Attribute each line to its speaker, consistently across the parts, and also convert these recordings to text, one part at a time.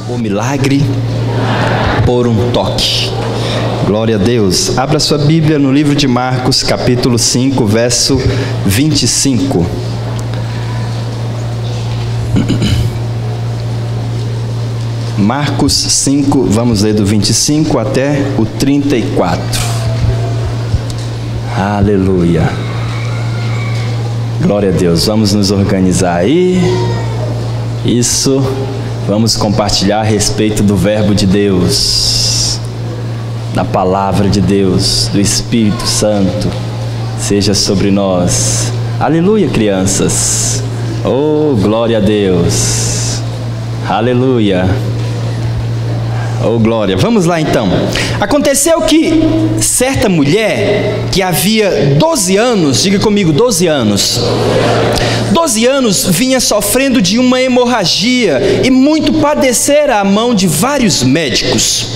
Speaker 1: O milagre por um toque. Glória a Deus. Abra sua Bíblia no livro de Marcos, capítulo 5, verso 25. Marcos 5, vamos ler do 25 até o 34. Aleluia. Glória a Deus. Vamos nos organizar aí. Isso. Vamos compartilhar a respeito do verbo de Deus, da palavra de Deus, do Espírito Santo, seja sobre nós. Aleluia, crianças. Oh, glória a Deus. Aleluia. Oh, glória. Vamos lá então. Aconteceu que certa mulher que havia 12 anos, diga comigo, 12 anos. 12 anos vinha sofrendo de uma hemorragia e muito padecera à mão de vários médicos.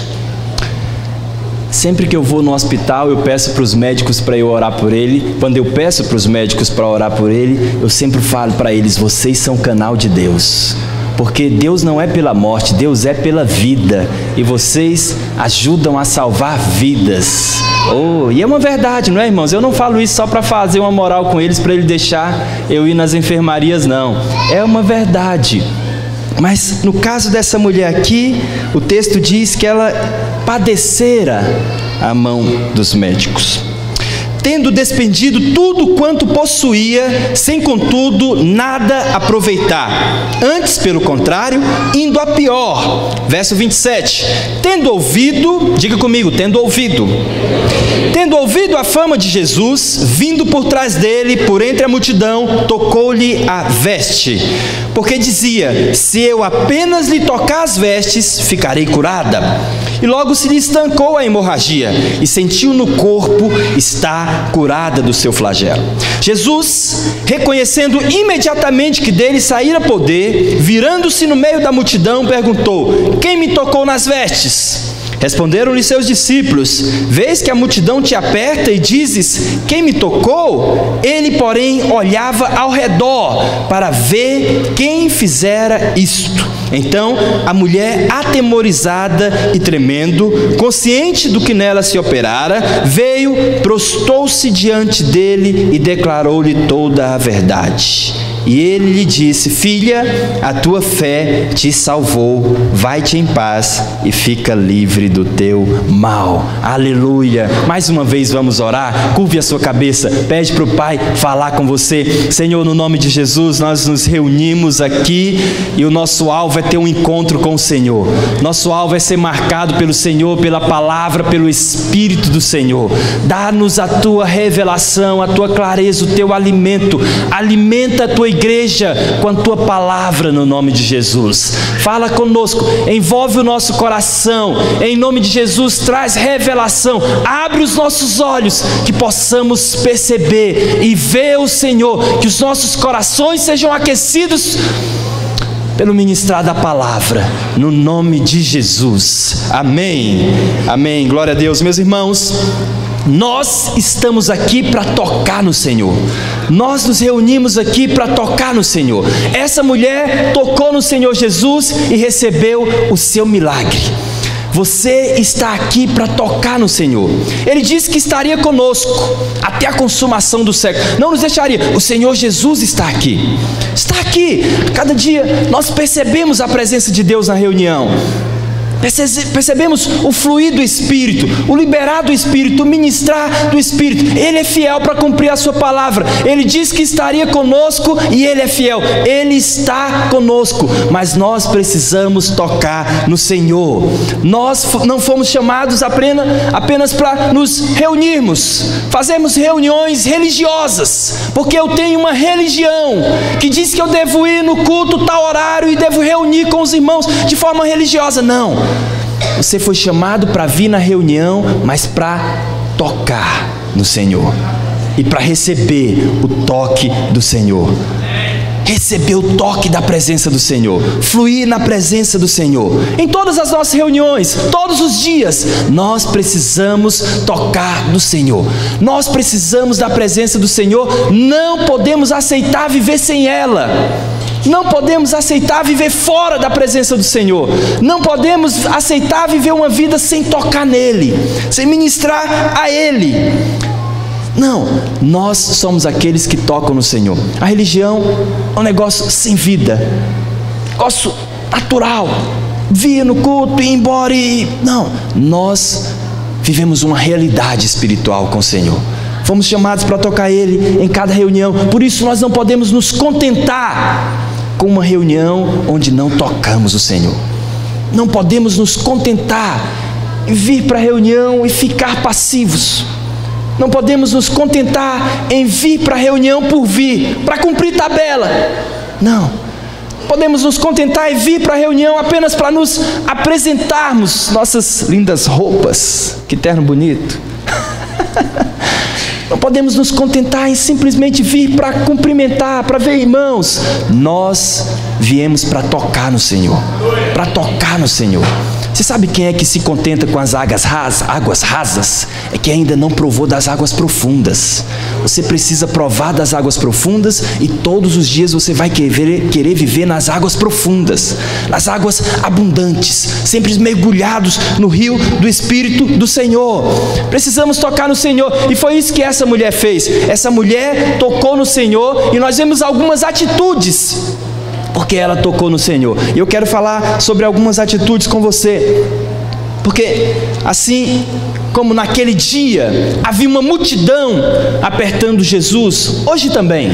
Speaker 1: Sempre que eu vou no hospital, eu peço para os médicos para eu orar por ele. Quando eu peço para os médicos para orar por ele, eu sempre falo para eles: vocês são canal de Deus. Porque Deus não é pela morte, Deus é pela vida. E vocês ajudam a salvar vidas. Oh, e é uma verdade, não é, irmãos? Eu não falo isso só para fazer uma moral com eles, para ele deixar eu ir nas enfermarias, não. É uma verdade. Mas no caso dessa mulher aqui, o texto diz que ela padecera à mão dos médicos, tendo despendido tudo quanto possuía, sem contudo nada aproveitar, antes pelo contrário, indo a pior. Verso 27, tendo ouvido, diga comigo, tendo ouvido a fama de Jesus, vindo por trás dele, por entre a multidão, tocou-lhe a veste, porque dizia: se eu apenas lhe tocar as vestes, ficarei curada. E logo se lhe estancou a hemorragia, e sentiu no corpo estar curada do seu flagelo. Jesus, reconhecendo imediatamente que dele saíra poder, virando-se no meio da multidão, perguntou: quem me tocou nas vestes? Responderam-lhe seus discípulos: vês que a multidão te aperta e dizes: quem me tocou? Ele, porém, olhava ao redor para ver quem fizera isto. Então a mulher, atemorizada e tremendo, consciente do que nela se operara, veio, prostou-se diante dele e declarou-lhe toda a verdade. E ele lhe disse: filha, a tua fé te salvou, vai-te em paz e fica livre do teu mal. Aleluia. Mais uma vez vamos orar. Curve a sua cabeça, pede para o Pai falar com você. Senhor, no nome de Jesus, nós nos reunimos aqui e o nosso alvo é ter um encontro com o Senhor. Nosso alvo é ser marcado pelo Senhor, pela palavra, pelo Espírito do Senhor. Dá-nos a tua revelação, a tua clareza, o teu alimento. Alimenta a tua igreja com a tua palavra, no nome de Jesus. Fala conosco, envolve o nosso coração, em nome de Jesus. Traz revelação, abre os nossos olhos, que possamos perceber e ver o Senhor, que os nossos corações sejam aquecidos pelo ministrar da palavra, no nome de Jesus. Amém. Amém. Glória a Deus. Meus irmãos, nós estamos aqui para tocar no Senhor. Nós nos reunimos aqui para tocar no Senhor. Essa mulher tocou no Senhor Jesus e recebeu o seu milagre. Você está aqui para tocar no Senhor. Ele disse que estaria conosco até a consumação do século. Não nos deixaria. O Senhor Jesus está aqui. Está aqui. Cada dia nós percebemos a presença de Deus na reunião. Percebemos o fluir do Espírito, o liberar do Espírito, o ministrar do Espírito. Ele é fiel para cumprir a sua palavra. Ele disse que estaria conosco e Ele é fiel. Ele está conosco, mas nós precisamos tocar no Senhor. Nós não fomos chamados apenas para nos reunirmos, fazermos reuniões religiosas, porque eu tenho uma religião que diz que eu devo ir no culto tal horário e devo reunir com os irmãos de forma religiosa. Não. Você foi chamado para vir na reunião, mas para tocar no Senhor e para receber o toque do Senhor. Receber o toque da presença do Senhor, fluir na presença do Senhor. Em todas as nossas reuniões, todos os dias, nós precisamos tocar no Senhor. Nós precisamos da presença do Senhor. Não podemos aceitar viver sem ela. Não podemos aceitar viver fora da presença do Senhor. Não podemos aceitar viver uma vida sem tocar nele, sem ministrar a ele. Não, nós somos aqueles que tocam no Senhor. A religião é um negócio sem vida, negócio natural, vir no culto e ir embora e... Não, nós vivemos uma realidade espiritual com o Senhor. Fomos chamados para tocar ele em cada reunião. Por isso nós não podemos nos contentar com uma reunião onde não tocamos o Senhor. Não podemos nos contentar em vir para a reunião e ficar passivos. Não podemos nos contentar em vir para a reunião por vir, para cumprir tabela. Não. Podemos nos contentar em vir para a reunião apenas para nos apresentarmos nossas lindas roupas. Que terno bonito. Não podemos nos contentar em simplesmente vir para cumprimentar, para ver irmãos. Nós viemos para tocar no Senhor. Para tocar no Senhor. Você sabe quem é que se contenta com as águas rasas? É que ainda não provou das águas profundas. Você precisa provar das águas profundas e todos os dias você vai querer viver nas águas profundas, nas águas abundantes, sempre mergulhados no rio do Espírito do Senhor. Precisamos tocar no Senhor, e foi isso que essa mulher fez. Essa mulher tocou no Senhor, e nós vemos algumas atitudes porque ela tocou no Senhor. E eu quero falar sobre algumas atitudes com você, porque assim como naquele dia havia uma multidão apertando Jesus, hoje também.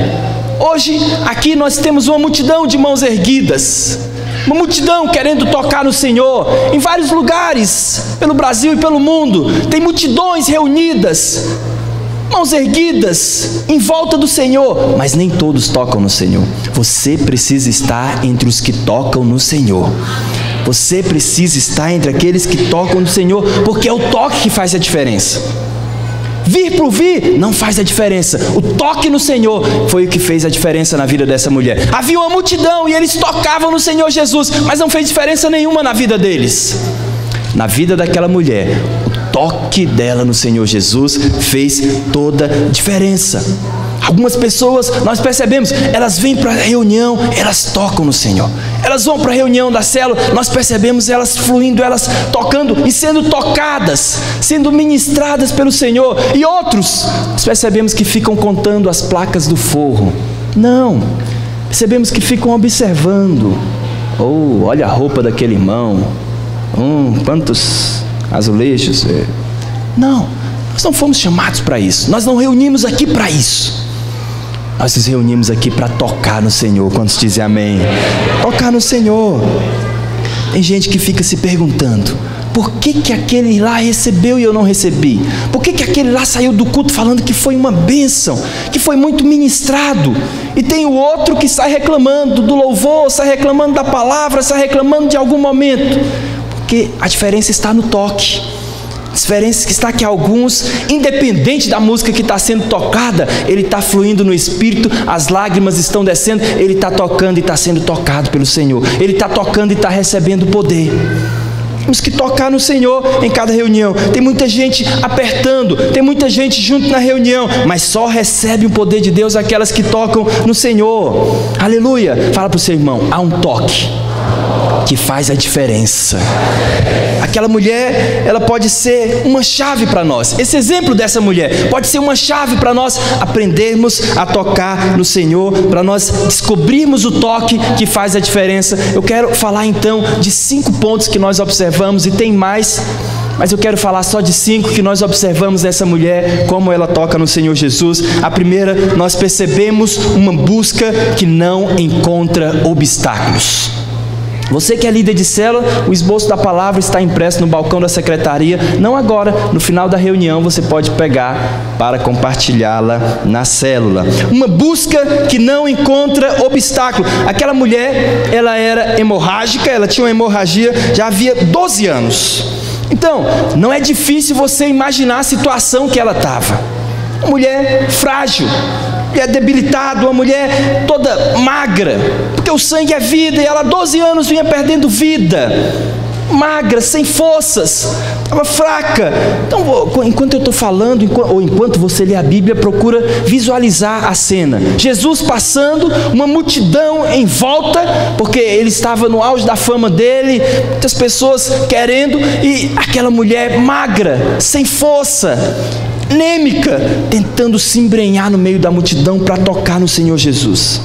Speaker 1: Hoje aqui nós temos uma multidão de mãos erguidas, uma multidão querendo tocar no Senhor. Em vários lugares pelo Brasil e pelo mundo tem multidões reunidas, mãos erguidas em volta do Senhor, mas nem todos tocam no Senhor. Você precisa estar entre os que tocam no Senhor. Você precisa estar entre aqueles que tocam no Senhor, porque é o toque que faz a diferença. Vir por vir não faz a diferença. O toque no Senhor foi o que fez a diferença na vida dessa mulher. Havia uma multidão e eles tocavam no Senhor Jesus, mas não fez diferença nenhuma na vida deles. Na vida daquela mulher, o toque dela no Senhor Jesus fez toda a diferença. Algumas pessoas, nós percebemos, elas vêm para a reunião, elas tocam no Senhor. Elas vão para a reunião da célula, nós percebemos elas fluindo, elas tocando e sendo tocadas, sendo ministradas pelo Senhor. E outros, nós percebemos que ficam contando as placas do forro. Não, percebemos que ficam observando. Oh, olha a roupa daquele irmão. Quantos azulejos. Não, nós não fomos chamados para isso. Nós não reunimos aqui para isso. Nós nos reunimos aqui para tocar no Senhor. Quantos dizem amém? Tocar no Senhor. Tem gente que fica se perguntando: por que aquele lá recebeu e eu não recebi? Por que aquele lá saiu do culto falando que foi uma bênção, que foi muito ministrado? E tem o outro que sai reclamando do louvor, sai reclamando da palavra, sai reclamando de algum momento. Porque a diferença está no toque. A diferença está que alguns, independente da música que está sendo tocada, ele está fluindo no Espírito, as lágrimas estão descendo, ele está tocando e está sendo tocado pelo Senhor. Ele está tocando e está recebendo poder. Temos que tocar no Senhor em cada reunião. Tem muita gente apertando, tem muita gente junto na reunião, mas só recebe o poder de Deus aquelas que tocam no Senhor. Aleluia. Fala para o seu irmão: há um toque que faz a diferença. Aquela mulher, ela pode ser uma chave para nós. Esse exemplo dessa mulher pode ser uma chave para nós aprendermos a tocar no Senhor, para nós descobrirmos o toque que faz a diferença. Eu quero falar então de 5 pontos que nós observamos, e tem mais, mas eu quero falar só de 5 que nós observamos nessa mulher, como ela toca no Senhor Jesus. A primeira, nós percebemos uma busca que não encontra obstáculos. Você que é líder de célula, o esboço da palavra está impresso no balcão da secretaria. Não agora, no final da reunião você pode pegar para compartilhá-la na célula. Uma busca que não encontra obstáculo. Aquela mulher, ela era hemorrágica, ela tinha uma hemorragia já havia 12 anos. Então, não é difícil você imaginar a situação que ela estava. Uma mulher frágil, mulher debilitada, uma mulher toda magra, porque o sangue é vida, e ela há 12 anos vinha perdendo vida. magra, sem forças, estava fraca. Então, enquanto eu estou falando, ou enquanto você lê a Bíblia, procura visualizar a cena. Jesus passando, uma multidão em volta, porque ele estava no auge da fama dele, muitas pessoas querendo, e aquela mulher magra, sem força, anêmica, tentando se embrenhar no meio da multidão para tocar no Senhor Jesus.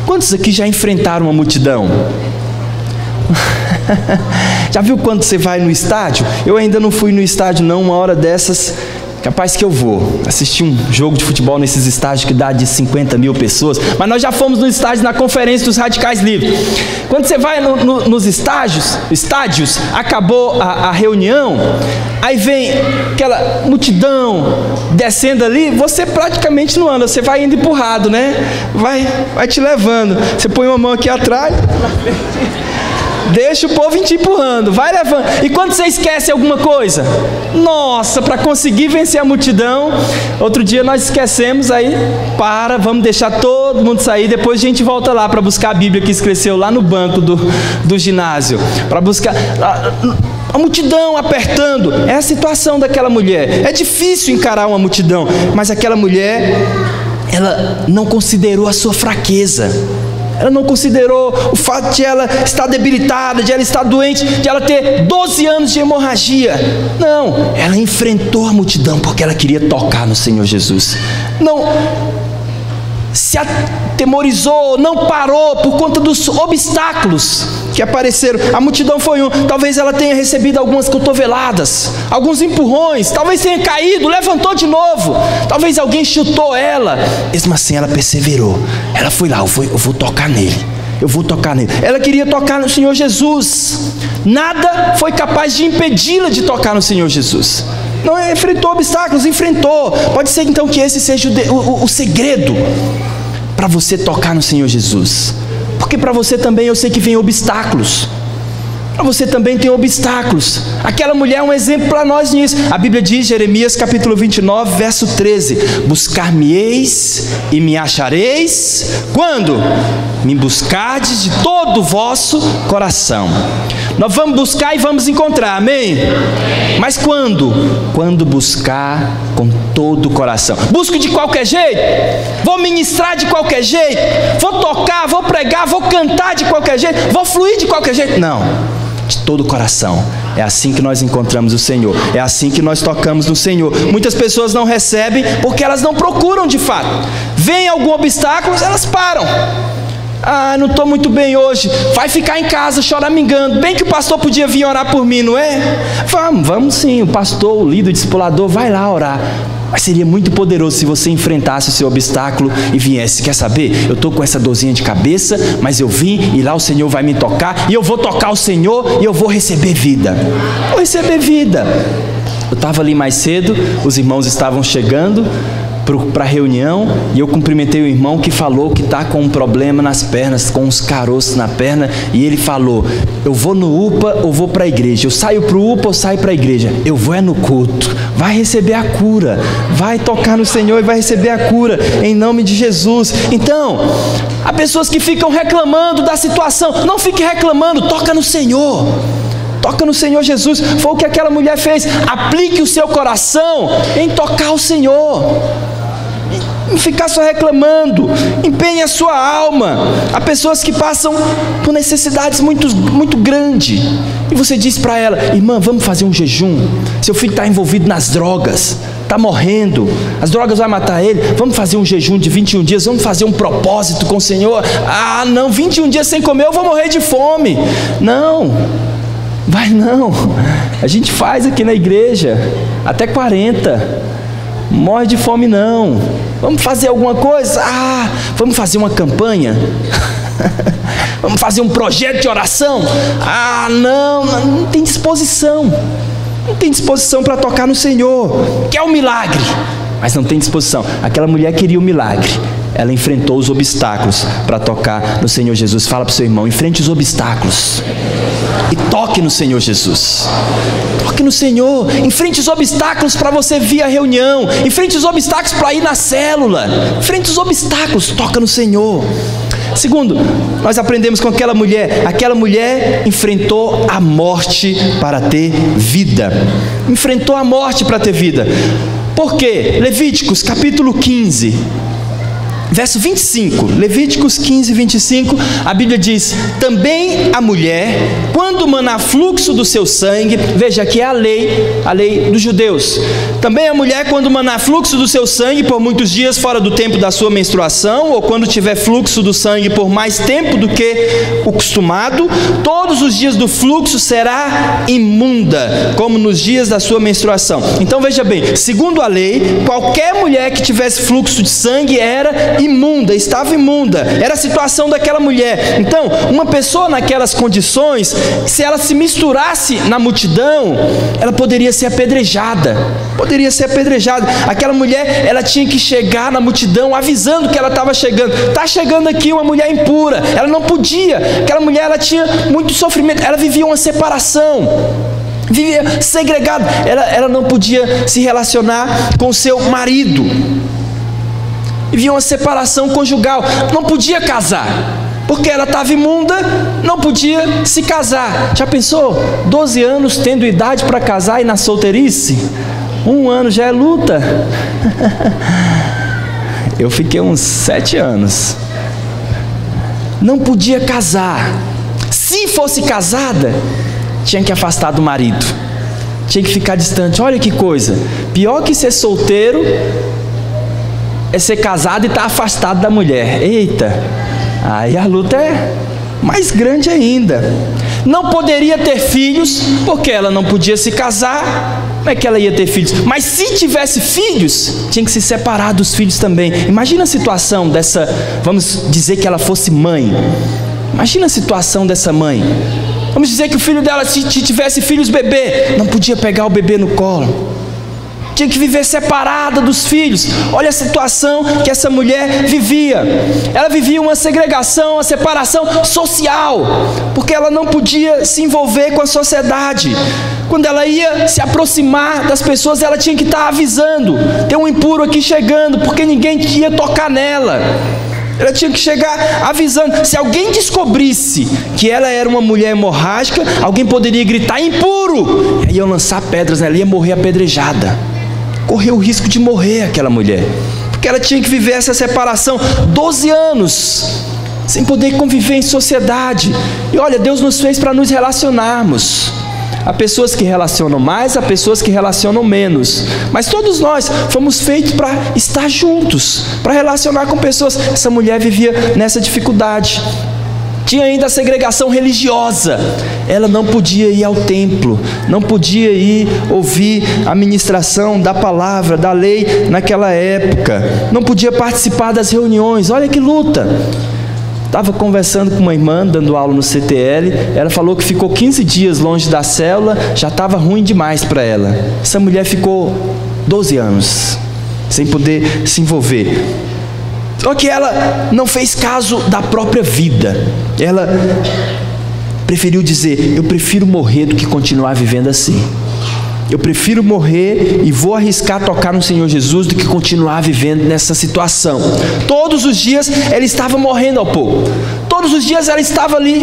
Speaker 1: Quantos aqui já enfrentaram uma multidão? Já viu quando você vai no estádio? Eu ainda não fui no estádio não, uma hora dessas, capaz que eu vou assistir um jogo de futebol nesses estádios que dá de 50 mil pessoas, mas nós já fomos no estádio na Conferência dos Radicais Livres. Quando você vai nos estádios, acabou a reunião, aí vem aquela multidão descendo ali, você praticamente não anda, você vai indo empurrado, né? Vai te levando, você põe uma mão aqui atrás, deixa o povo te empurrando, vai levando. E quando você esquece alguma coisa, nossa, para conseguir vencer a multidão, outro dia nós esquecemos, aí vamos deixar todo mundo sair, depois a gente volta lá para buscar a Bíblia que esqueceu lá no banco do ginásio, para buscar a multidão apertando. É a situação daquela mulher. É difícil encarar uma multidão, mas aquela mulher, ela não considerou a sua fraqueza. Ela não considerou o fato de ela estar debilitada, de ela estar doente, de ela ter 12 anos de hemorragia. Não, ela enfrentou a multidão porque ela queria tocar no Senhor Jesus. Não se atemorizou, não parou por conta dos obstáculos que apareceram. A multidão foi talvez ela tenha recebido algumas cotoveladas, alguns empurrões, talvez tenha caído, levantou de novo, talvez alguém chutou ela, mesmo assim ela perseverou. Ela foi lá, eu vou tocar nele, eu vou tocar nele. Ela queria tocar no Senhor Jesus, nada foi capaz de impedi-la de tocar no Senhor Jesus. Não enfrentou obstáculos, enfrentou. Pode ser então que esse seja o segredo para você tocar no Senhor Jesus, porque para você também eu sei que vem obstáculos. Para você também tem obstáculos. Aquela mulher é um exemplo para nós nisso. A Bíblia diz, Jeremias capítulo 29, verso 13: buscar-me-eis e me achareis, quando? Me buscardes de todo o vosso coração. Nós vamos buscar e vamos encontrar, amém? Mas quando? Quando buscar com todo o coração. Busco de qualquer jeito? Vou ministrar de qualquer jeito? Vou tocar, vou pregar, vou cantar de qualquer jeito? Vou fluir de qualquer jeito? Não. De todo o coração. É assim que nós encontramos o Senhor, é assim que nós tocamos no Senhor. Muitas pessoas não recebem porque elas não procuram de fato. Vem algum obstáculo, elas param. Ah, não estou muito bem hoje, vai ficar em casa choramingando. Bem que o pastor podia vir orar por mim, não é? Vamos sim, o pastor, o líder, o discipulador vai lá orar. Mas seria muito poderoso se você enfrentasse o seu obstáculo e viesse. Quer saber? Eu estou com essa dorzinha de cabeça, mas eu vim e lá o Senhor vai me tocar, e eu vou tocar o Senhor e eu vou receber vida. Vou receber vida. Eu estava ali mais cedo, os irmãos estavam chegando para a reunião, e eu cumprimentei o irmão que falou que está com um problema nas pernas, com uns caroços na perna, e ele falou: eu vou no UPA ou vou para a igreja? Eu saio para o UPA ou saio para a igreja? Eu vou no culto. Vai receber a cura, vai tocar no Senhor e vai receber a cura, em nome de Jesus. Então, há pessoas que ficam reclamando da situação. Não fique reclamando, toca no Senhor. Toca no Senhor Jesus. Foi o que aquela mulher fez. Aplique o seu coração em tocar o Senhor, em ficar só reclamando. Empenhe a sua alma. Há pessoas que passam por necessidades muito grandes, e você diz para ela: irmã, vamos fazer um jejum. Seu filho está envolvido nas drogas, está morrendo, as drogas vão matar ele. Vamos fazer um jejum de 21 dias, vamos fazer um propósito com o Senhor. Ah, não, 21 dias sem comer, eu vou morrer de fome. Não, vai não. A gente faz aqui na igreja até 40. Morre de fome não. Vamos fazer alguma coisa? Ah, vamos fazer uma campanha? Vamos fazer um projeto de oração? Ah, não tem disposição. Não tem disposição para tocar no Senhor. Quer um milagre, mas não tem disposição. Aquela mulher queria um milagre. Ela enfrentou os obstáculos para tocar no Senhor Jesus. Fala para o seu irmão: enfrente os obstáculos e toque no Senhor Jesus. Toque no Senhor. Enfrente os obstáculos para você vir à reunião. Enfrente os obstáculos para ir na célula. Enfrente os obstáculos, toca no Senhor. Segundo, nós aprendemos com aquela mulher enfrentou a morte para ter vida. Enfrentou a morte para ter vida. Por quê? Levíticos capítulo 15, verso 25, Levíticos 15, 25, a Bíblia diz: também a mulher, quando manar fluxo do seu sangue, veja aqui é a lei dos judeus, também a mulher, quando manar fluxo do seu sangue por muitos dias fora do tempo da sua menstruação, ou quando tiver fluxo do sangue por mais tempo do que o costumado, todos os dias do fluxo será imunda, como nos dias da sua menstruação. Então veja bem, segundo a lei, qualquer mulher que tivesse fluxo de sangue era imunda, estava imunda, era a situação daquela mulher. Então, uma pessoa naquelas condições, se ela se misturasse na multidão, ela poderia ser apedrejada, aquela mulher, ela tinha que chegar na multidão, avisando que ela estava chegando, está chegando aqui uma mulher impura, ela não podia, aquela mulher, ela tinha muito sofrimento, ela vivia uma separação, vivia segregada, ela não podia se relacionar com seu marido, vivia uma separação conjugal, não podia casar, porque ela estava imunda, não podia se casar. Já pensou? 12 anos tendo idade para casar e na solteirice? 1 ano já é luta. Eu fiquei uns 7 anos. Não podia casar. Se fosse casada, tinha que afastar do marido, tinha que ficar distante. Olha que coisa, pior que ser solteiro é ser casado e estar afastado da mulher. Eita, aí a luta é mais grande ainda. Não poderia ter filhos, porque ela não podia se casar. Como é que ela ia ter filhos? Mas se tivesse filhos, tinha que se separar dos filhos também. Imagina a situação dessa, vamos dizer que ela fosse mãe. Imagina a situação dessa mãe. Vamos dizer que o filho dela, se tivesse filhos bebê, não podia pegar o bebê no colo, tinha que viver separada dos filhos. Olha a situação que essa mulher vivia. Ela vivia uma segregação, uma separação social, porque ela não podia se envolver com a sociedade. Quando ela ia se aproximar das pessoas, ela tinha que estar avisando: tem um impuro aqui chegando, porque ninguém ia tocar nela. Ela tinha que chegar avisando. Se alguém descobrisse que ela era uma mulher hemorrágica, alguém poderia gritar: impuro! E aí iam lançar pedras nela, ia morrer apedrejada. Correu o risco de morrer aquela mulher, porque ela tinha que viver essa separação, 12 anos, sem poder conviver em sociedade. E olha, Deus nos fez para nos relacionarmos. Há pessoas que relacionam mais, há pessoas que relacionam menos, mas todos nós fomos feitos para estar juntos, para relacionar com pessoas. Essa mulher vivia nessa dificuldade. Tinha ainda a segregação religiosa. Ela não podia ir ao templo, não podia ir ouvir a ministração da palavra, da lei naquela época, não podia participar das reuniões. Olha que luta. Estava conversando com uma irmã, dando aula no CTL, ela falou que ficou 15 dias longe da célula, já estava ruim demais para ela. Essa mulher ficou 12 anos, sem poder se envolver. Só que ela não fez caso da própria vida. Ela preferiu dizer: eu prefiro morrer do que continuar vivendo assim. Eu prefiro morrer e vou arriscar tocar no Senhor Jesus do que continuar vivendo nessa situação. Todos os dias ela estava morrendo ao pouco. Todos os dias ela estava ali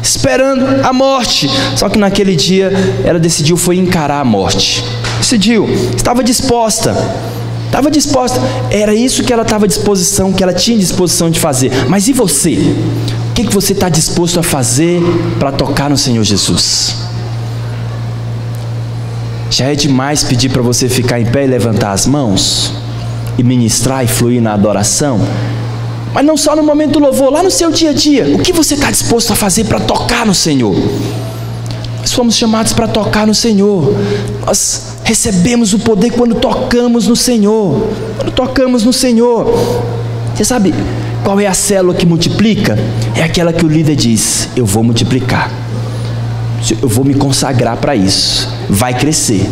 Speaker 1: esperando a morte. Só que naquele dia ela decidiu foi encarar a morte. Decidiu, estava disposta. Era isso que ela estava à disposição, que ela tinha disposição de fazer. Mas e você? O que você está disposto a fazer para tocar no Senhor Jesus? Já é demais pedir para você ficar em pé e levantar as mãos e ministrar e fluir na adoração? Mas não só no momento do louvor, lá no seu dia a dia. O que você está disposto a fazer para tocar no Senhor? Nós fomos chamados para tocar no Senhor. Nós recebemos o poder quando tocamos no Senhor. Você sabe qual é a célula que multiplica? É aquela que o líder diz: eu vou multiplicar, eu vou me consagrar para isso. Vai crescer,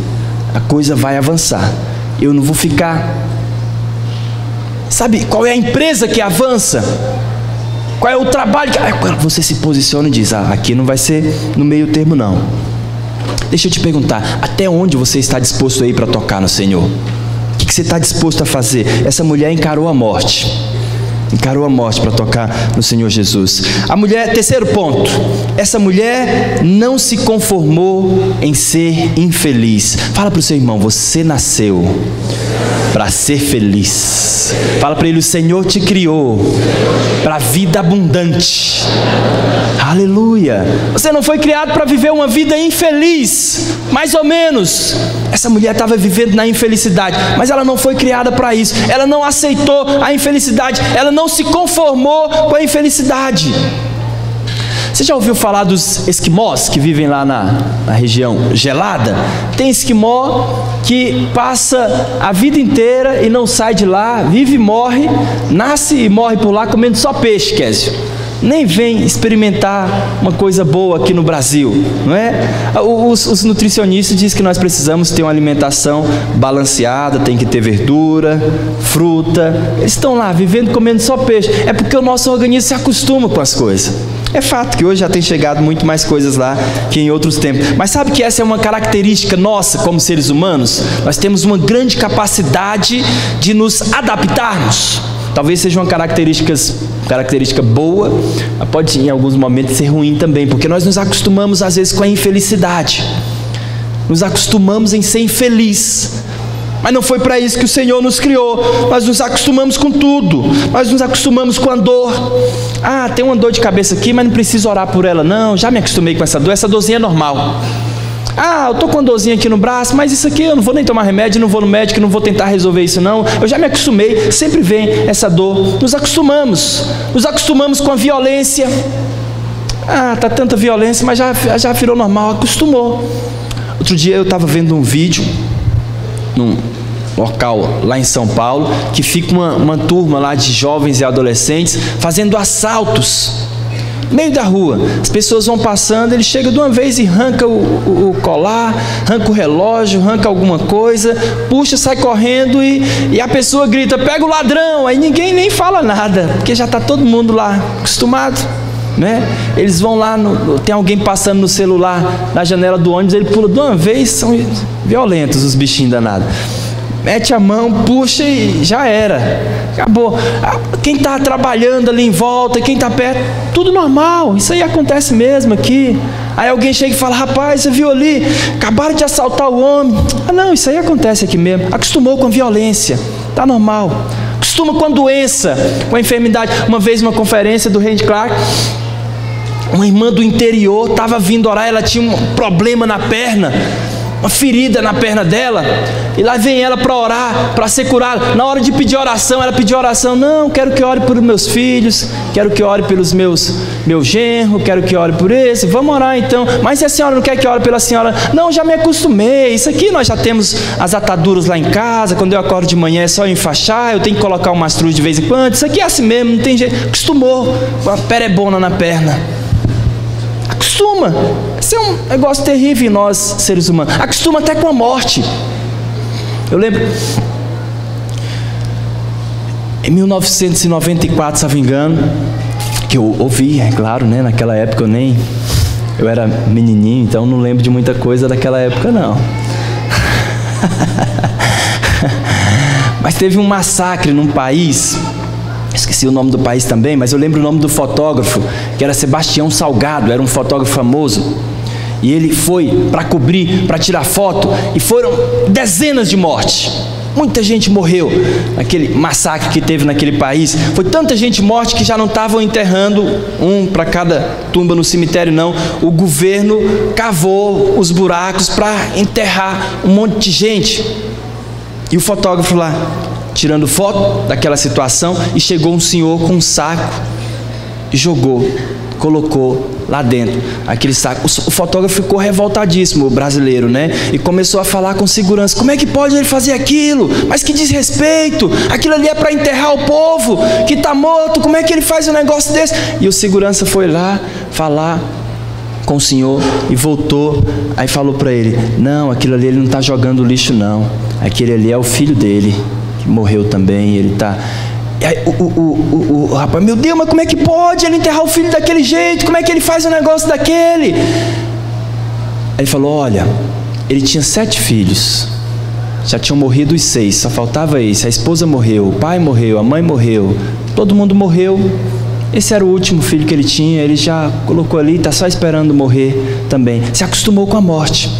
Speaker 1: a coisa vai avançar. Eu não vou ficar... Sabe qual é a empresa que avança? Qual é o trabalho que... Você se posiciona e diz: aqui não vai ser no meio termo não. Deixa eu te perguntar, até onde você está disposto a ir para tocar no Senhor? O que você está disposto a fazer? Essa mulher encarou a morte. Encarou a morte para tocar no Senhor Jesus. A mulher, terceiro ponto, essa mulher não se conformou em ser infeliz. Fala para o seu irmão, você nasceu para ser feliz. Fala para ele, o Senhor te criou para a vida abundante. Aleluia. Você não foi criado para viver uma vida infeliz, mais ou menos. Essa mulher estava vivendo na infelicidade, mas ela não foi criada para isso. Ela não aceitou a infelicidade, ela não se conformou com a infelicidade. Você já ouviu falar dos esquimós que vivem lá na região gelada? Tem esquimó que passa a vida inteira e não sai de lá, vive e morre, nasce e morre por lá comendo só peixe, Kézio. Nem vem experimentar uma coisa boa aqui no Brasil, não é? Os nutricionistas dizem que nós precisamos ter uma alimentação balanceada, tem que ter verdura, fruta. Eles estão lá vivendo comendo só peixe. É porque o nosso organismo se acostuma com as coisas. É fato que hoje já tem chegado muito mais coisas lá que em outros tempos. Mas sabe que essa é uma característica nossa como seres humanos? Nós temos uma grande capacidade de nos adaptarmos. Talvez seja uma característica boa, mas pode em alguns momentos ser ruim também, porque nós nos acostumamos às vezes com a infelicidade. Nos acostumamos em ser infeliz. Mas não foi para isso que o Senhor nos criou. Nós nos acostumamos com tudo. Nós nos acostumamos com a dor. Ah, tem uma dor de cabeça aqui, mas não preciso orar por ela não. Já me acostumei com essa dor. Essa dorzinha é normal. Ah, eu estou com uma dorzinha aqui no braço, mas isso aqui eu não vou nem tomar remédio, não vou no médico, não vou tentar resolver isso não. Eu já me acostumei, sempre vem essa dor. Nos acostumamos com a violência. Ah, tá tanta violência, mas já virou normal, acostumou. Outro dia eu estava vendo um vídeo num local lá em São Paulo, que fica uma turma lá de jovens e adolescentes fazendo assaltos no meio da rua. As pessoas vão passando, ele chega de uma vez e arranca o colar, arranca o relógio, arranca alguma coisa, puxa, sai correndo e a pessoa grita, pega o ladrão, aí ninguém nem fala nada, porque já está todo mundo lá acostumado, né? Eles vão lá, tem alguém passando no celular na janela do ônibus, ele pula de uma vez, são violentos os bichinhos danados. Mete a mão, puxa e já era, acabou. Quem está trabalhando ali em volta, quem está perto, tudo normal, isso aí acontece mesmo aqui. Aí alguém chega e fala, rapaz, você viu ali, acabaram de assaltar o homem. Ah não, isso aí acontece aqui mesmo. Acostumou com a violência, está normal. Acostuma com a doença, com a enfermidade. Uma vez numa conferência do Randy Clark, uma irmã do interior estava vindo orar, ela tinha um problema na perna, uma ferida na perna dela, e lá vem ela para orar, para ser curada. Na hora de pedir oração, ela pediu oração, não, quero que ore pelos meus filhos, quero que ore pelos meu genro, quero que ore por esse, vamos orar então. Mas se a senhora não quer que ore pela senhora, não, já me acostumei, isso aqui nós já temos as ataduras lá em casa, quando eu acordo de manhã é só enfaixar, eu tenho que colocar uma mastruz de vez em quando, isso aqui é assim mesmo, não tem jeito, acostumou com a perebona na perna. Acostuma. Isso é um negócio terrível em nós, seres humanos. Acostuma até com a morte. Eu lembro, em 1994, se não me engano, que eu ouvi, é claro, né? Naquela época eu era menininho, então não lembro de muita coisa daquela época, não. Mas teve um massacre num país, esqueci o nome do país também, mas eu lembro o nome do fotógrafo, que era Sebastião Salgado, era um fotógrafo famoso. E ele foi para cobrir, para tirar foto, e foram dezenas de mortes. Muita gente morreu naquele massacre que teve naquele país. Foi tanta gente morte que já não estavam enterrando um para cada tumba no cemitério, não. O governo cavou os buracos para enterrar um monte de gente. E o fotógrafo lá, tirando foto daquela situação, e chegou um senhor com um saco e jogou, colocou lá dentro aquele saco. O fotógrafo ficou revoltadíssimo, o brasileiro, né? E começou a falar com segurança, como é que pode ele fazer aquilo? Mas que desrespeito, aquilo ali é para enterrar o povo que está morto, como é que ele faz um negócio desse? E o segurança foi lá falar com o senhor e voltou, aí falou para ele, não, aquilo ali ele não está jogando lixo não, aquele ali é o filho dele, que morreu também, ele está... Aí, o rapaz, meu Deus, mas como é que pode ele enterrar o filho daquele jeito? Como é que ele faz um negócio daquele? Aí ele falou, olha, ele tinha 7 filhos, já tinham morrido os 6, só faltava esse, a esposa morreu, o pai morreu, a mãe morreu, todo mundo morreu. Esse era o último filho que ele tinha, ele já colocou ali, está só esperando morrer também. Se acostumou com a morte.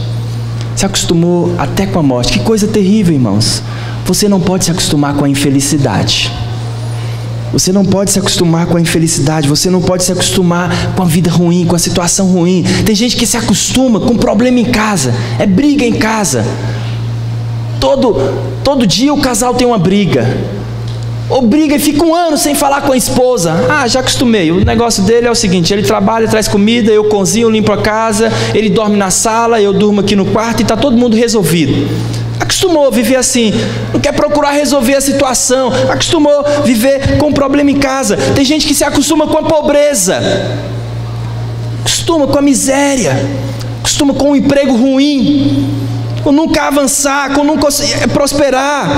Speaker 1: Se acostumou até com a morte. Que coisa terrível, irmãos. Você não pode se acostumar com a infelicidade. Você não pode se acostumar com a infelicidade. Você não pode se acostumar com a vida ruim, com a situação ruim. Tem gente que se acostuma com problema em casa. É briga em casa. Todo dia o casal tem uma briga. Ou briga e fica um ano sem falar com a esposa. Ah, já acostumei. O negócio dele é o seguinte: ele trabalha, traz comida, eu cozinho, limpo a casa, ele dorme na sala, eu durmo aqui no quarto e está todo mundo resolvido. Acostumou a viver assim, não quer procurar resolver a situação, acostumou a viver com um problema em casa. Tem gente que se acostuma com a pobreza, acostuma com a miséria, acostuma com um emprego ruim, com nunca avançar, com nunca prosperar.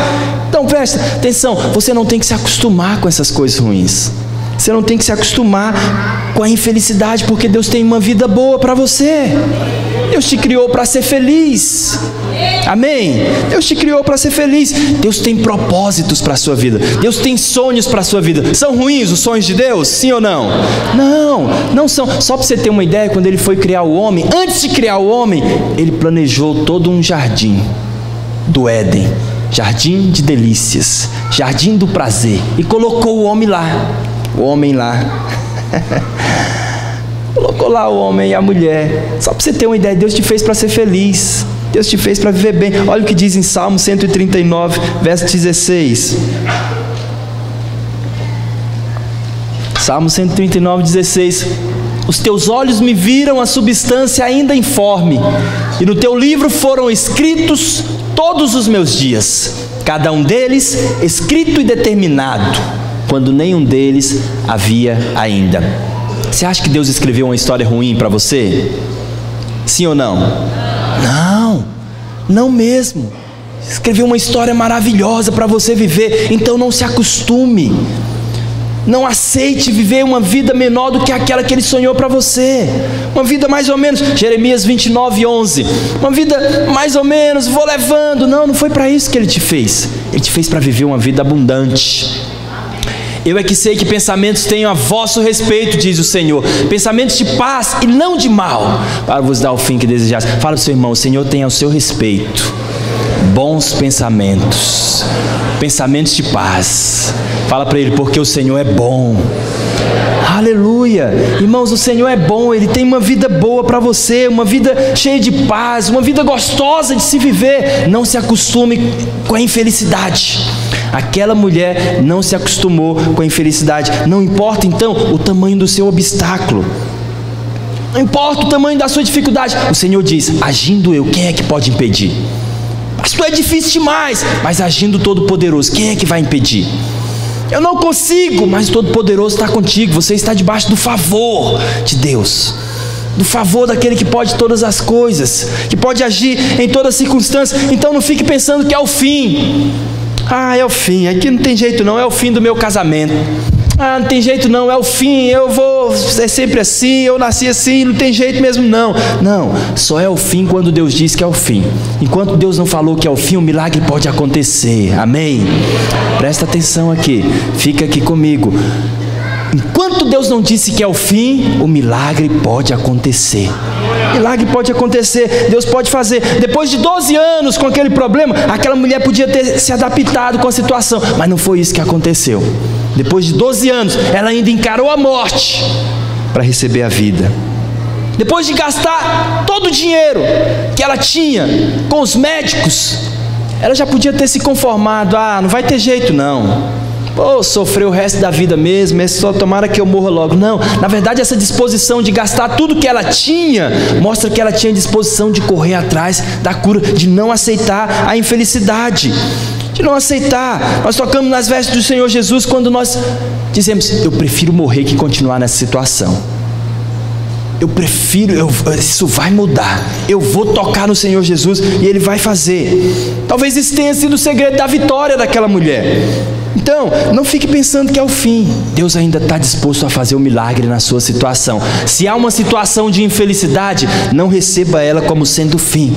Speaker 1: Então presta atenção, você não tem que se acostumar com essas coisas ruins. Você não tem que se acostumar com a infelicidade, porque Deus tem uma vida boa para você. Deus te criou para ser feliz. Amém? Deus te criou para ser feliz. Deus tem propósitos para a sua vida. Deus tem sonhos para a sua vida. São ruins os sonhos de Deus? Sim ou não? Não são. Só para você ter uma ideia, quando Ele foi criar o homem, antes de criar o homem, Ele planejou todo um jardim do Éden. Jardim de delícias, jardim do prazer. E colocou o homem lá. Colocou lá o homem e a mulher. Só para você ter uma ideia, Deus te fez para ser feliz. Deus te fez para viver bem. Olha o que diz em Salmo 139, verso 16. Salmo 139, 16. Os teus olhos me viram a substância ainda informe, e no teu livro foram escritos todos os meus dias, cada um deles escrito e determinado, quando nenhum deles havia ainda. Você acha que Deus escreveu uma história ruim para você? Sim ou não? Não mesmo. Escreveu uma história maravilhosa para você viver. Então não se acostume. Não aceite viver uma vida menor do que aquela que Ele sonhou para você. Uma vida mais ou menos, Jeremias 29, 11. Uma vida mais ou menos, vou levando. Não foi para isso que Ele te fez. Ele te fez para viver uma vida abundante. Eu é que sei que pensamentos tenho a vosso respeito, diz o Senhor, pensamentos de paz e não de mal, para vos dar o fim que desejasse. Fala para o seu irmão: o Senhor tem ao seu respeito bons pensamentos, pensamentos de paz. Fala para ele: porque o Senhor é bom. Aleluia. Irmãos, o Senhor é bom. Ele tem uma vida boa para você, uma vida cheia de paz, uma vida gostosa de se viver. Não se acostume com a infelicidade. Aquela mulher não se acostumou com a infelicidade. Não importa então o tamanho do seu obstáculo, não importa o tamanho da sua dificuldade, o Senhor diz: agindo eu, quem é que pode impedir? Pastor, é difícil demais. Mas agindo Todo-Poderoso, quem é que vai impedir? Eu não consigo, mas o Todo-Poderoso está contigo. Você está debaixo do favor de Deus, do favor daquele que pode todas as coisas, que pode agir em todas as circunstâncias. Então não fique pensando que é o fim. É o fim, aqui não tem jeito não, é o fim do meu casamento. Não tem jeito não, é o fim, eu vou ser sempre assim, eu nasci assim, não tem jeito mesmo não. Não, só é o fim quando Deus diz que é o fim. Enquanto Deus não falou que é o fim, o milagre pode acontecer. Amém? Presta atenção aqui, fica aqui comigo. Enquanto Deus não disse que é o fim, o milagre pode acontecer. Milagre pode acontecer, Deus pode fazer. Depois de 12 anos com aquele problema, aquela mulher podia ter se adaptado com a situação, mas não foi isso que aconteceu. Depois de 12 anos, ela ainda encarou a morte para receber a vida. Depois de gastar todo o dinheiro que ela tinha com os médicos, ela já podia ter se conformado. Não vai ter jeito não. Sofrer o resto da vida mesmo, só tomara que eu morra logo. Não, na verdade essa disposição de gastar tudo que ela tinha, mostra que ela tinha disposição de correr atrás da cura, de não aceitar a infelicidade, de não aceitar. Nós tocamos nas vestes do Senhor Jesus quando nós dizemos: eu prefiro morrer que continuar nessa situação. Isso vai mudar. Eu vou tocar no Senhor Jesus e Ele vai fazer. Talvez isso tenha sido o segredo da vitória daquela mulher. Então, não fique pensando que é o fim. Deus ainda está disposto a fazer o milagre na sua situação. Se há uma situação de infelicidade, não receba ela como sendo o fim.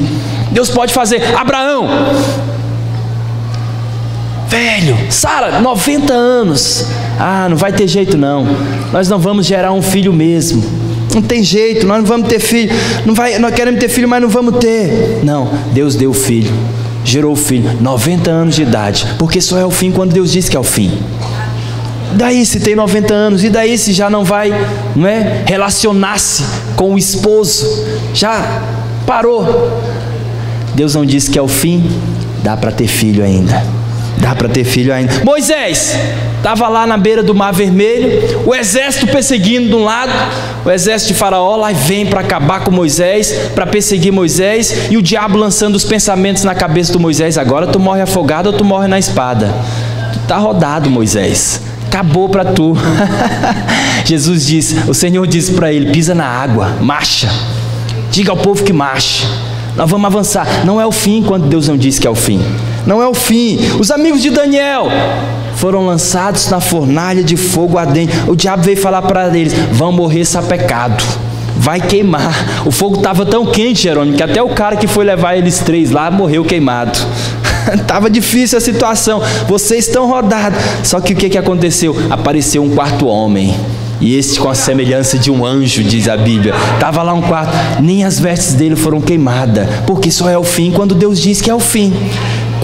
Speaker 1: Deus pode fazer. Abraão, velho. Sara, 90 anos. Ah, não vai ter jeito não. Nós não vamos gerar um filho mesmo. Não tem jeito, nós não vamos ter filho. Nós queremos ter filho, mas não vamos ter. Não, Deus deu o filho. Gerou o filho, 90 anos de idade. Porque só é o fim quando Deus diz que é o fim. Daí se tem 90 anos, e daí se já não vai, não é, relacionar-se com o esposo, já parou. Deus não disse que é o fim, dá para ter filho ainda. Dá para ter filho ainda. Moisés estava lá na beira do Mar Vermelho, o exército perseguindo de um lado, o exército de Faraó lá vem para acabar com Moisés, para perseguir Moisés, e o diabo lançando os pensamentos na cabeça do Moisés: agora tu morre afogado ou tu morre na espada. Tu tá rodado, Moisés. Acabou para tu. Jesus disse, o Senhor disse para ele: pisa na água, marcha. Diga ao povo que marche. Nós vamos avançar. Não é o fim quando Deus não disse que é o fim. Não é o fim. Os amigos de Daniel foram lançados na fornalha de fogo ardente. O diabo veio falar para eles: vão morrer sapecado, vai queimar. O fogo estava tão quente, Jerônimo, que até o cara que foi levar eles 3 lá morreu queimado. Estava difícil a situação. Vocês estão rodados. Só que o que aconteceu? Apareceu um quarto homem, e este com a semelhança de um anjo, diz a Bíblia. Estava lá um quarto, nem as vestes dele foram queimadas, porque só é o fim quando Deus diz que é o fim.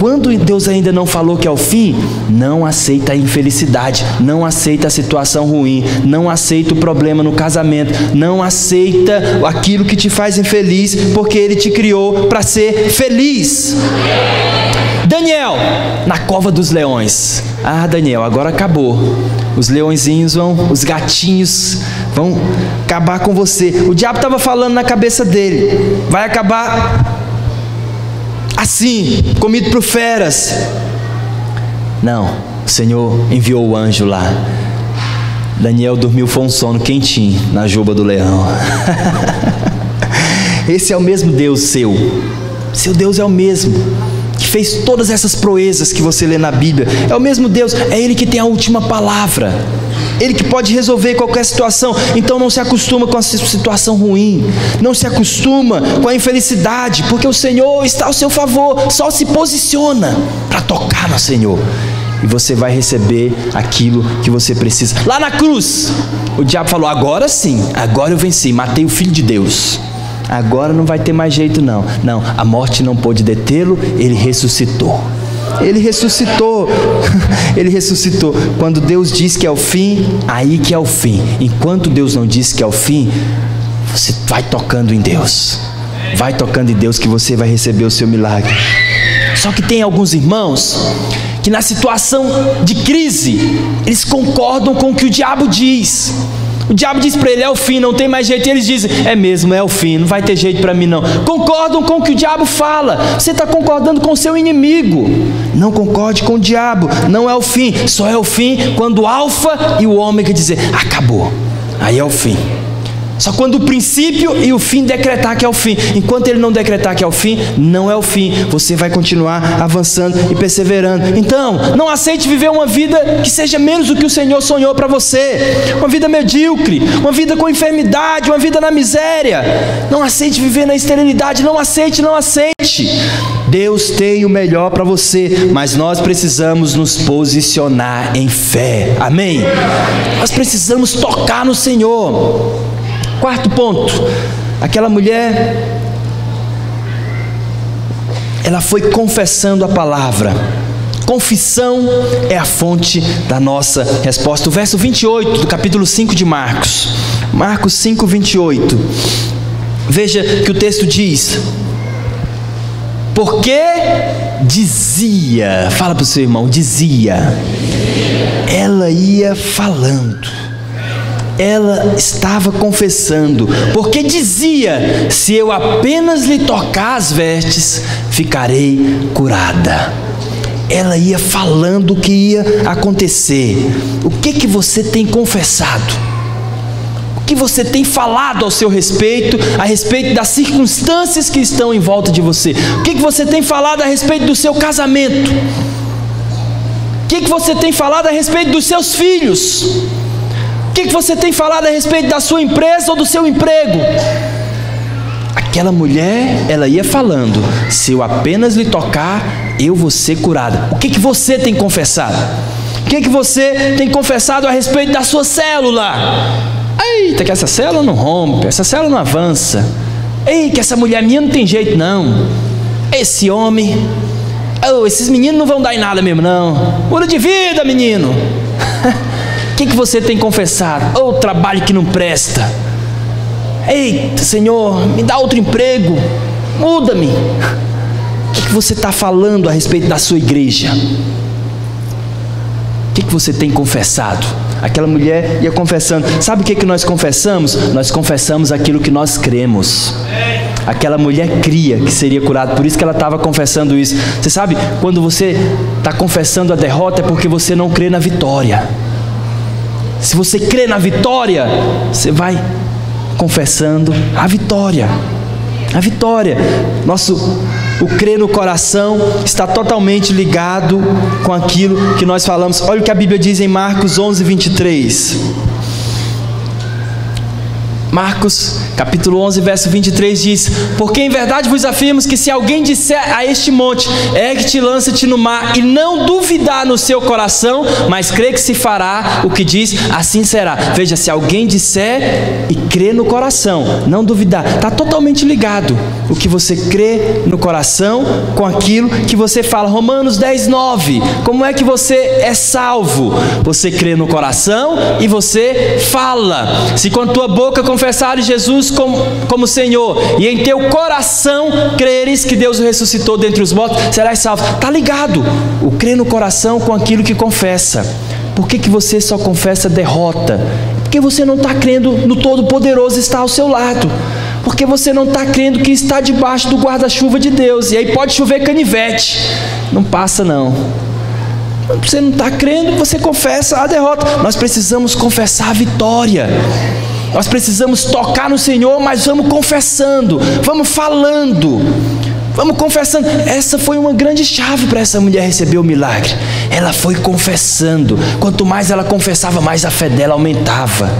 Speaker 1: Quando Deus ainda não falou que é o fim, não aceita a infelicidade, não aceita a situação ruim, não aceita o problema no casamento, não aceita aquilo que te faz infeliz, porque Ele te criou para ser feliz. Daniel, na cova dos leões. Ah, Daniel, agora acabou. Os leõezinhos os gatinhos vão acabar com você. O diabo estava falando na cabeça dele: vai acabar assim, comido por feras. Não, o Senhor enviou o anjo lá. Daniel dormiu, foi um sono quentinho na juba do leão. Esse é o mesmo Deus seu. Seu Deus é o mesmo que fez todas essas proezas que você lê na Bíblia. É o mesmo Deus, é Ele que tem a última palavra. Ele que pode resolver qualquer situação. Então não se acostuma com a situação ruim, não se acostuma com a infelicidade, porque o Senhor está ao seu favor. Só se posiciona para tocar no Senhor, e você vai receber aquilo que você precisa. Lá na cruz, o diabo falou: agora sim, agora eu venci, matei o Filho de Deus. Agora não vai ter mais jeito não. Não, a morte não pôde detê-lo, Ele ressuscitou. Ele ressuscitou. Ele ressuscitou. Quando Deus diz que é o fim, aí que é o fim. Enquanto Deus não diz que é o fim, você vai tocando em Deus. Vai tocando em Deus que você vai receber o seu milagre. Só que tem alguns irmãos que na situação de crise, eles concordam com o que o diabo diz. O diabo diz para ele: é o fim, não tem mais jeito. E eles dizem: é mesmo, é o fim, não vai ter jeito para mim não. Concordam com o que o diabo fala. Você está concordando com o seu inimigo. Não concorde com o diabo. Não é o fim. Só é o fim quando o alfa e o ômega dizer: acabou. Aí é o fim. Só quando o princípio e o fim decretar que é o fim. Enquanto ele não decretar que é o fim, não é o fim. Você vai continuar avançando e perseverando. Então, não aceite viver uma vida que seja menos do que o Senhor sonhou para você. Uma vida medíocre, uma vida com enfermidade, uma vida na miséria. Não aceite viver na esterilidade. Não aceite, não aceite. Deus tem o melhor para você, mas nós precisamos nos posicionar em fé. Amém? Nós precisamos tocar no Senhor. Quarto ponto, aquela mulher, ela foi confessando a palavra. Confissão é a fonte da nossa resposta. O verso 28 do capítulo 5 de Marcos. Marcos 5, 28. Veja que o texto diz: porque dizia, fala para o seu irmão, dizia, ela ia falando. Ela estava confessando, porque dizia: se eu apenas lhe tocar as vestes, ficarei curada. Ela ia falando o que ia acontecer. O que você tem confessado? O que você tem falado ao seu respeito, a respeito das circunstâncias que estão em volta de você? O que você tem falado a respeito do seu casamento? O que você tem falado a respeito dos seus filhos? O que você tem falado a respeito da sua empresa ou do seu emprego? Aquela mulher, ela ia falando: se eu apenas lhe tocar eu vou ser curada. O que você tem confessado? O que você tem confessado a respeito da sua célula? Eita, que essa célula não rompe, essa célula não avança. Ei, que essa mulher minha não tem jeito não. Esse homem, esses meninos não vão dar em nada mesmo não. Muda de vida, menino. O que você tem confessado? O trabalho que não presta. Eita, Senhor, me dá outro emprego, muda-me. O que você está falando a respeito da sua igreja? O que você tem confessado? Aquela mulher ia confessando. Sabe o que nós confessamos? Nós confessamos aquilo que nós cremos. Aquela mulher cria que seria curada, por isso que ela estava confessando isso. Você sabe, quando você está confessando a derrota, é porque você não crê na vitória. Se você crê na vitória, você vai confessando a vitória. A vitória. O crer no coração está totalmente ligado com aquilo que nós falamos. Olha o que a Bíblia diz em Marcos 11, 23. Marcos, capítulo 11, verso 23 diz: porque em verdade vos afirmo que se alguém disser a este monte, ergue-te e lança-te no mar, e não duvidar no seu coração, mas crê que se fará o que diz, assim será. Veja, se alguém disser e crê no coração, não duvidar, está totalmente ligado o que você crê no coração com aquilo que você fala. Romanos 10, 9. Como é que você é salvo? Você crê no coração e você fala. Se com a tua boca confessares Jesus como Senhor, e em teu coração creres que Deus o ressuscitou dentre os mortos, serás salvo. Está ligado o crer no coração com aquilo que confessa. Por que você só confessa derrota? Porque você não está crendo no Todo-Poderoso está ao seu lado. Porque você não está crendo que está debaixo do guarda-chuva de Deus. E aí pode chover canivete, não passa não. Você não está crendo, você confessa a derrota. Nós precisamos confessar a vitória. Nós precisamos tocar no Senhor, mas vamos confessando, vamos falando, vamos confessando. Essa foi uma grande chave para essa mulher receber o milagre. Ela foi confessando. Quanto mais ela confessava, mais a fé dela aumentava.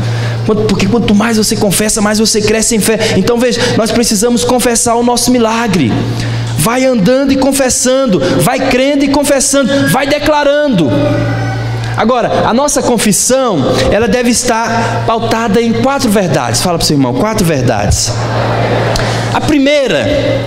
Speaker 1: Porque quanto mais você confessa, mais você cresce em fé. Então veja, nós precisamos confessar o nosso milagre. Vai andando e confessando, vai crendo e confessando, vai declarando. Agora, a nossa confissão, ela deve estar pautada em 4 verdades. Fala para o seu irmão, 4 verdades. A primeira,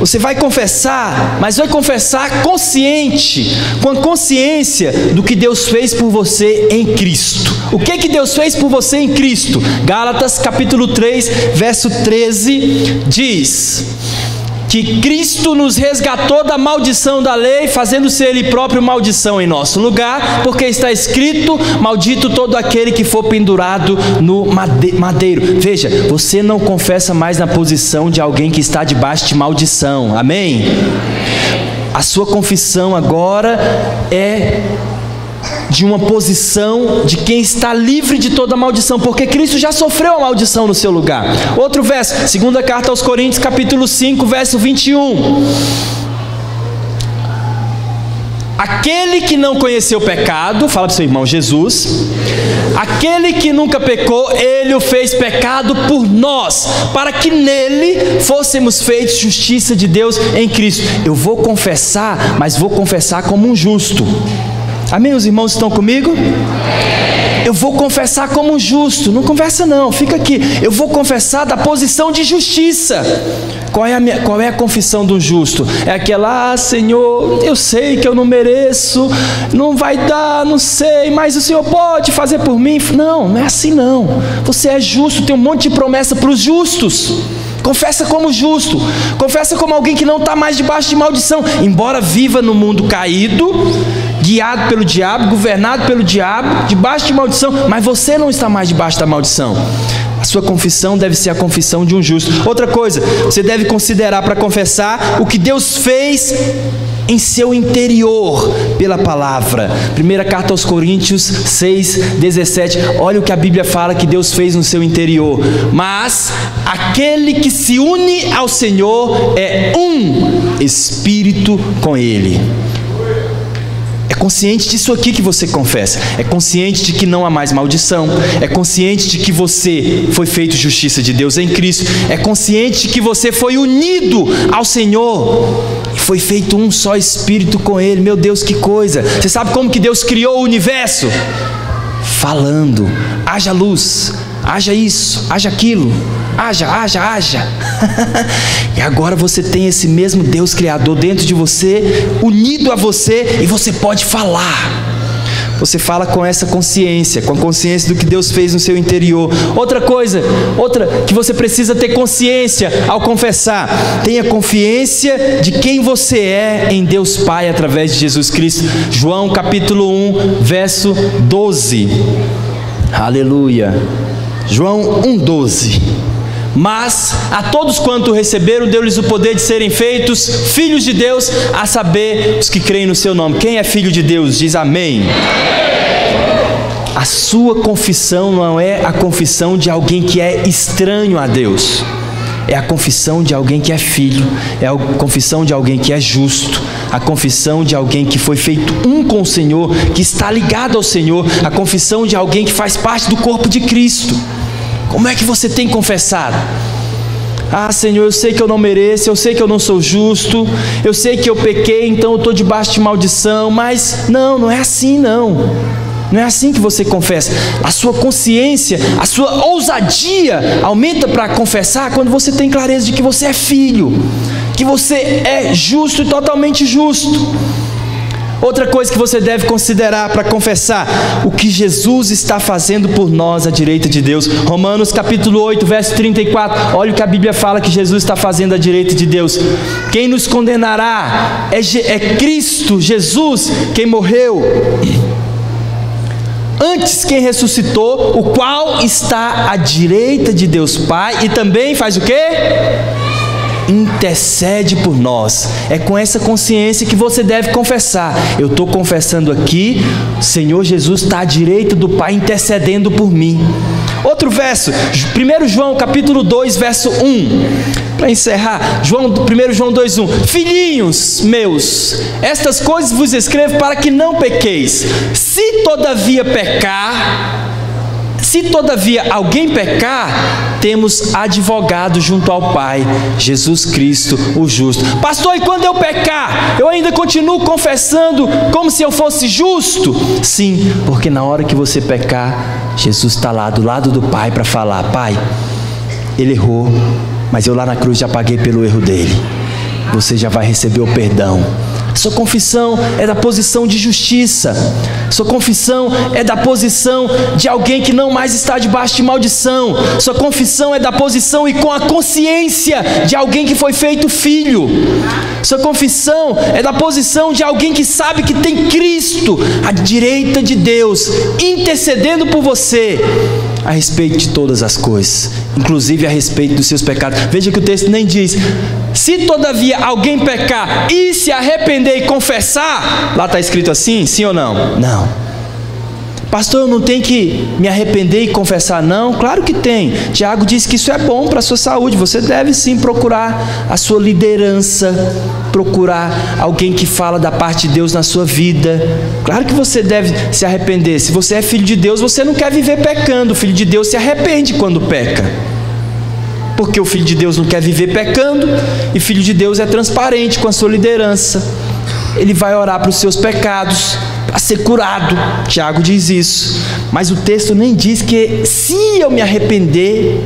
Speaker 1: você vai confessar, mas vai confessar consciente, com a consciência do que Deus fez por você em Cristo. O que Deus fez por você em Cristo? Gálatas capítulo 3, verso 13, diz que Cristo nos resgatou da maldição da lei, fazendo-se Ele próprio maldição em nosso lugar, porque está escrito: maldito todo aquele que for pendurado no madeiro. Veja, você não confessa mais na posição de alguém que está debaixo de maldição, amém? A sua confissão agora é de uma posição de quem está livre de toda maldição, porque Cristo já sofreu a maldição no seu lugar. Outro verso, segunda carta aos Coríntios, capítulo 5, verso 21. Aquele que não conheceu o pecado, fala para o seu irmão, Jesus, aquele que nunca pecou, Ele o fez pecado por nós, para que nele fôssemos feitos justiça de Deus em Cristo. Eu vou confessar, mas vou confessar como um justo. Amém? Os irmãos estão comigo? Eu vou confessar como um justo. Não conversa não, fica aqui. Eu vou confessar da posição de justiça. Qual é a confissão do justo? É aquela: Senhor, eu sei que eu não mereço, não vai dar, não sei, mas o Senhor pode fazer por mim. Não, não é assim não. Você é justo, tem um monte de promessa para os justos. Confessa como justo, confessa como alguém que não está mais debaixo de maldição, embora viva no mundo caído, guiado pelo diabo, governado pelo diabo, debaixo de maldição, mas você não está mais debaixo da maldição. A sua confissão deve ser a confissão de um justo. Outra coisa, você deve considerar para confessar o que Deus fez em seu interior pela palavra. Primeira carta aos Coríntios 6:17. Olha o que a Bíblia fala que Deus fez no seu interior. Mas aquele que se une ao Senhor é um espírito com Ele. É É consciente disso aqui que você confessa. É consciente de que não há mais maldição. É consciente de que você foi feito justiça de Deus em Cristo. É consciente de que você foi unido ao Senhor e foi feito um só espírito com Ele. Meu Deus, que coisa! Você sabe como que Deus criou o universo? Falando: haja luz, haja isso, haja aquilo, haja. E agora você tem esse mesmo Deus Criador dentro de você, unido a você, e você pode falar. Você fala com essa consciência, com a consciência do que Deus fez no seu interior. Outra que você precisa ter consciência ao confessar: tenha consciência de quem você é em Deus Pai através de Jesus Cristo. João capítulo 1, verso 12. Aleluia. João 1,12. Mas a todos quanto receberam, deu-lhes o poder de serem feitos filhos de Deus, a saber, os que creem no seu nome. Quem é filho de Deus? Diz amém. A sua confissão não é a confissão de alguém que é estranho a Deus. É a confissão de alguém que é filho. É a confissão de alguém que é justo. A confissão de alguém que foi feito um com o Senhor, que está ligado ao Senhor. A confissão de alguém que faz parte do corpo de Cristo. Como é que você tem confessado? Ah, Senhor, eu sei que eu não mereço, eu sei que eu não sou justo, eu sei que eu pequei, então eu estou debaixo de maldição. Mas não é assim não. Não é assim que você confessa. A sua consciência, a sua ousadia aumenta para confessar quando você tem clareza de que você é filho, que você é justo e totalmente justo. Outra coisa que você deve considerar para confessar: o que Jesus está fazendo por nós à direita de Deus. Romanos capítulo 8, verso 34. Olha o que a Bíblia fala que Jesus está fazendo à direita de Deus. Quem nos condenará? É Cristo Jesus, quem morreu. Antes, quem ressuscitou, o qual está à direita de Deus Pai e também faz o quê? Intercede por nós. É com essa consciência que você deve confessar. Eu estou confessando aqui, Senhor Jesus está à direita do Pai intercedendo por mim. Outro verso, 1 João capítulo 2, verso 1. Para encerrar, 1 João 2,1. Filhinhos meus, estas coisas vos escrevo para que não pequeis. Se todavia alguém pecar, temos advogado junto ao Pai, Jesus Cristo, o justo. Pastor, e quando eu pecar, eu ainda continuo confessando como se eu fosse justo? Sim, porque na hora que você pecar, Jesus está lá do lado do Pai para falar: Pai, ele errou, mas eu lá na cruz já paguei pelo erro dele. Você já vai receber o perdão. Sua confissão é da posição de justiça. Sua confissão é da posição de alguém que não mais está debaixo de maldição. Sua confissão é da posição e com a consciência de alguém que foi feito filho. Sua confissão é da posição de alguém que sabe que tem Cristo à direita de Deus, intercedendo por você a respeito de todas as coisas, inclusive a respeito dos seus pecados. Veja que o texto nem diz: se todavia alguém pecar e se arrepender e confessar. Lá está escrito assim, sim ou não? Não. Pastor, eu não tenho que me arrepender e confessar? Não, claro que tem. Tiago diz que isso é bom para a sua saúde. Você deve sim procurar a sua liderança, procurar alguém que fala da parte de Deus na sua vida. Claro que você deve se arrepender. Se você é filho de Deus, você não quer viver pecando. O filho de Deus se arrepende quando peca, porque o filho de Deus não quer viver pecando, e filho de Deus é transparente com a sua liderança. Ele vai orar para os seus pecados, para ser curado. Tiago diz isso. Mas o texto nem diz que se eu me arrepender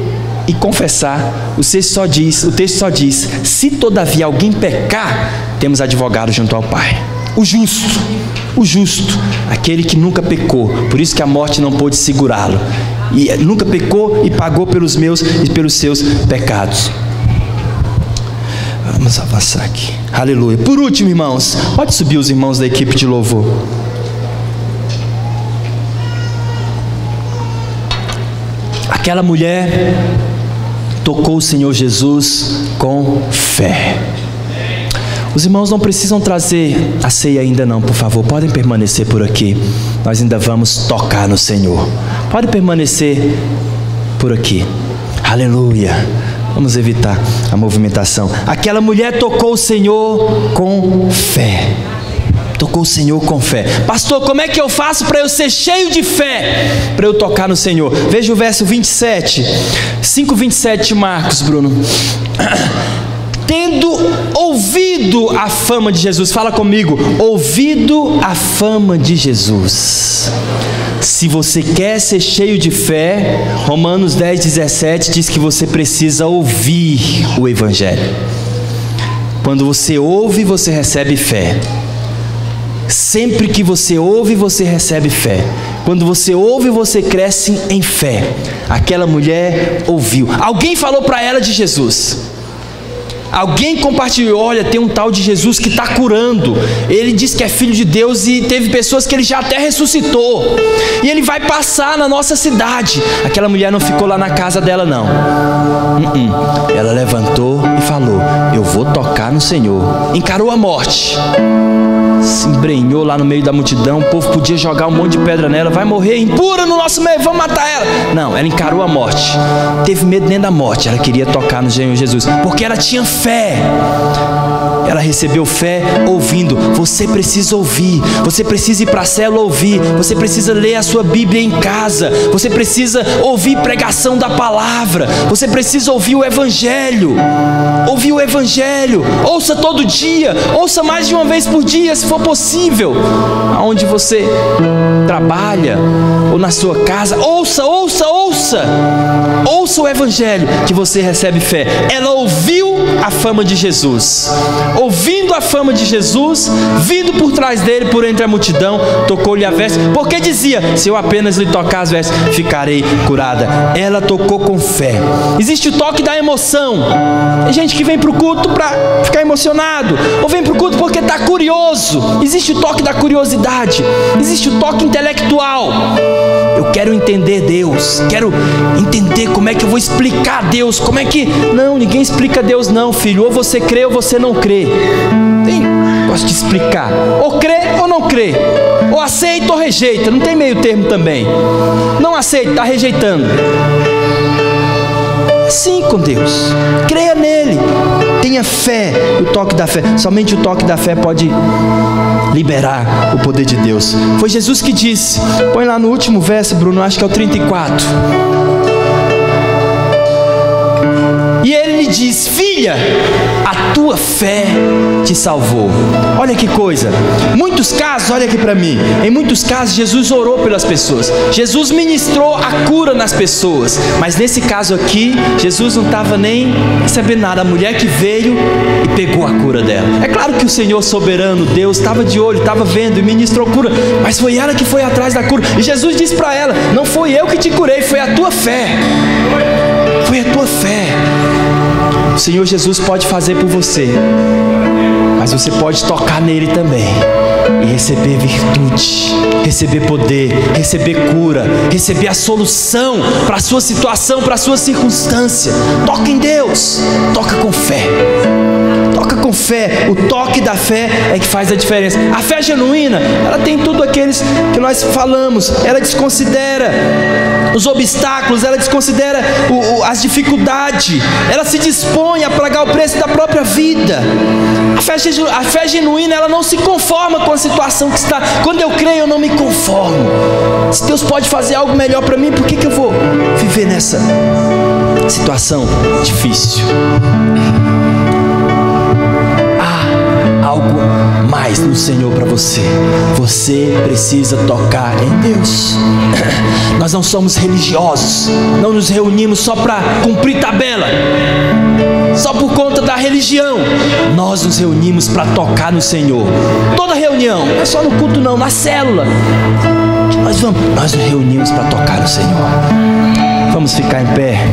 Speaker 1: e confessar. O texto só diz: se todavia alguém pecar, temos advogado junto ao Pai. O justo, aquele que nunca pecou, por isso que a morte não pôde segurá-lo, e nunca pecou e pagou pelos meus e pelos seus pecados. Vamos avançar aqui. Aleluia. Por último, irmãos, pode subir os irmãos da equipe de louvor. Aquela mulher tocou o Senhor Jesus com fé. Os irmãos não precisam trazer a ceia ainda não, por favor. Podem permanecer por aqui. Nós ainda vamos tocar no Senhor. Pode permanecer por aqui. Aleluia. Vamos evitar a movimentação. Aquela mulher tocou o Senhor com fé. Tocou o Senhor com fé. Pastor, como é que eu faço para eu ser cheio de fé? Para eu tocar no Senhor. Veja o verso 27. 5:27 de Marcos, Bruno. Tendo ouvido a fama de Jesus. Fala comigo. Ouvido a fama de Jesus. Se você quer ser cheio de fé, Romanos 10:17 diz que você precisa ouvir o Evangelho. Quando você ouve, você recebe fé. Sempre que você ouve, você recebe fé. Quando você ouve, você cresce em fé. Aquela mulher ouviu. Alguém falou para ela de Jesus. Alguém compartilhou, olha, tem um tal de Jesus que está curando. Ele diz que é filho de Deus e teve pessoas que ele já até ressuscitou. E ele vai passar na nossa cidade. Aquela mulher não ficou lá na casa dela, não. Ela levantou e falou, eu vou tocar no Senhor. Encarou a morte. Se embrenhou lá no meio da multidão. O povo podia jogar um monte de pedra nela. Vai morrer impura no nosso meio, vamos matar ela. Não, ela encarou a morte. Teve medo nem da morte. Ela queria tocar no Senhor Jesus, porque ela tinha fé. Ela recebeu fé ouvindo. Você precisa ouvir. Você precisa ir para a célula ouvir. Você precisa ler a sua Bíblia em casa. Você precisa ouvir pregação da palavra. Você precisa ouvir o Evangelho. Ouvir o Evangelho. Ouça todo dia. Ouça mais de uma vez por dia, se for possível. Aonde você trabalha ou na sua casa. Ouça, ouça, ouça. Ouça o Evangelho que você recebe fé. Ela ouviu a fama de Jesus. Ouvindo a fama de Jesus, vindo por trás dele, por entre a multidão, tocou-lhe a veste, porque dizia, se eu apenas lhe tocar as vestes, ficarei curada. Ela tocou com fé. Existe o toque da emoção. Tem gente que vem para o culto para ficar emocionado, ou vem para o culto porque está curioso. Existe o toque da curiosidade. Existe o toque intelectual. Eu quero entender Deus, quero entender como é que eu vou explicar Deus, como é que... Não, ninguém explica Deus não, filho. Ou você crê ou você não crê. Gosto de explicar. Ou crê ou não crê. Ou aceita ou rejeita. Não tem meio termo também. Não aceita, está rejeitando. Assim com Deus. Creia nele. Tenha fé. O toque da fé. Somente o toque da fé pode liberar o poder de Deus. Foi Jesus que disse. Põe lá no último verso, Bruno, acho que é o 34. E ele lhe diz, filha, a tua fé te salvou. Olha que coisa. Muitos casos, olha aqui para mim. Em muitos casos Jesus orou pelas pessoas. Jesus ministrou a cura nas pessoas. Mas nesse caso aqui, Jesus não estava nem recebendo nada. A mulher que veio e pegou a cura dela. É claro que o Senhor soberano, Deus, estava de olho, estava vendo e ministrou cura. Mas foi ela que foi atrás da cura. E Jesus disse para ela, não foi eu que te curei, foi a tua fé. Foi a tua fé. O Senhor Jesus pode fazer por você, mas você pode tocar nele também e receber virtude, receber poder, receber cura, receber a solução para a sua situação, para a sua circunstância. Toca em Deus, toca com fé. Toca com fé. O toque da fé é que faz a diferença. A fé genuína, ela tem tudo aqueles que nós falamos. Ela desconsidera os obstáculos, ela desconsidera as dificuldades. Ela se dispõe a pagar o preço da própria vida. A fé genuína, ela não se conforma com a situação que está. Quando eu creio, eu não me conformo. Se Deus pode fazer algo melhor para mim, por que eu vou viver nessa situação difícil? Algo mais no Senhor para você. Você precisa tocar em Deus. Nós não somos religiosos. Não nos reunimos só para cumprir tabela, só por conta da religião. Nós nos reunimos para tocar no Senhor. Toda reunião, não é só no culto não, na célula. Nós nos reunimos para tocar no Senhor. Vamos ficar em pé.